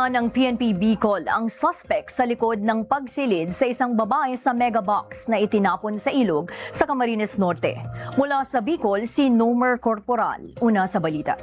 Nakuha ng PNP Bicol ang suspect sa likod ng pagsilid sa isang babae sa megabox na itinapon sa ilog sa Camarines Norte. Mula sa Bicol, si Nomer Corporal. Una sa balita.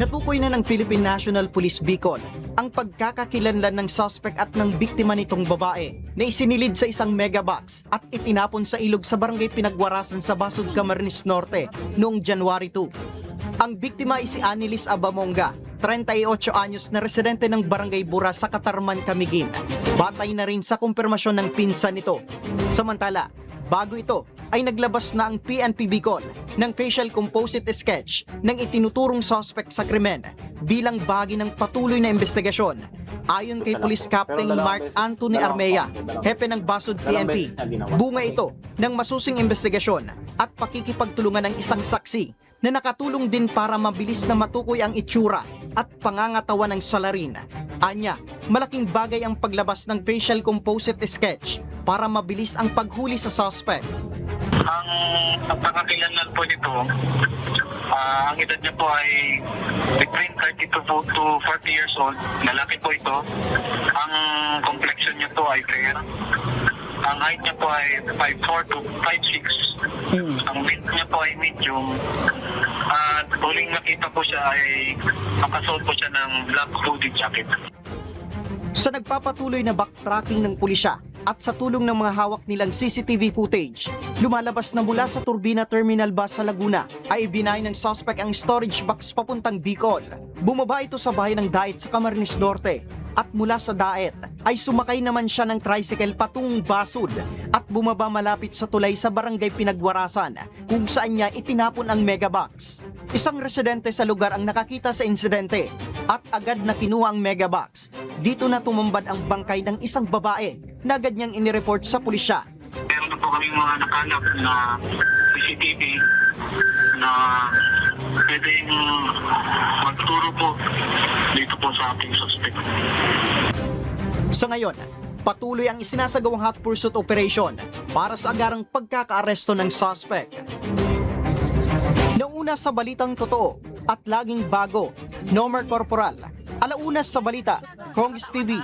Natukoy na ng Philippine National Police Bicol ang pagkakakilanlan ng suspect at ng biktima nitong babae na isinilid sa isang megabox at itinapon sa ilog sa barangay Pinagwarasan sa Basud, Camarines Norte noong January 2. Ang biktima ay si Anilis Abamonga, 38 anyos na residente ng Barangay Bura sa Katarman, Camiguin. Batay na rin sa kumpirmasyon ng pinsan nito. Samantala, bago ito ay naglabas na ang PNP Bicol ng facial composite sketch ng itinuturong suspect sa krimen bilang bahagi ng patuloy na investigasyon. Ayon kay Police Captain Mark Anthony Armea, hepe ng Basud PNP, bunga ito ng masusing investigasyon at pakikipagtulungan ng isang saksi na nakatulong din para mabilis na matukoy ang itsura at pangangatawan ng salarin. Anya, malaking bagay ang paglabas ng facial composite sketch para mabilis ang paghuli sa suspect. Ang pagkakakilanlan po nito, ang edad niya po ay between 30 to 40 years old. Lalaki po ito. Ang complexion niya po ay fair. Ang height niya po ay 5'4 to 5'6". Ang weight niya po ay medium. At huling nakita po siya ay nakasuot po siya ng black hooded jacket. Sa nagpapatuloy na backtracking ng pulisya at sa tulong ng mga hawak nilang CCTV footage, lumalabas na mula sa Turbina Terminal Bus sa Laguna ay ibinay ng suspect ang storage box papuntang Bicol. Bumaba ito sa bahay ng Daet sa Camarines Norte at mula sa Daet ay sumakay naman siya ng tricycle patungong Basud at bumaba malapit sa tulay sa Barangay Pinagwarasan kung saan niya itinapon ang megabox. Isang residente sa lugar ang nakakita sa insidente at agad na kinuha ang megabox. Dito na tumambad ang bangkay ng isang babae na agad niyang inireport sa pulisya. Meron na po kaming mga nakalap na CCTV na pwedeng magturo po dito po sa ating suspect. Sa ngayon, patuloy ang isinasagawang hot pursuit operation para sa agarang pagkakaaresto ng suspect. Nauna sa balitang totoo at laging bago, Nomer Corporal. Alaunas sa balita, Kongis TV.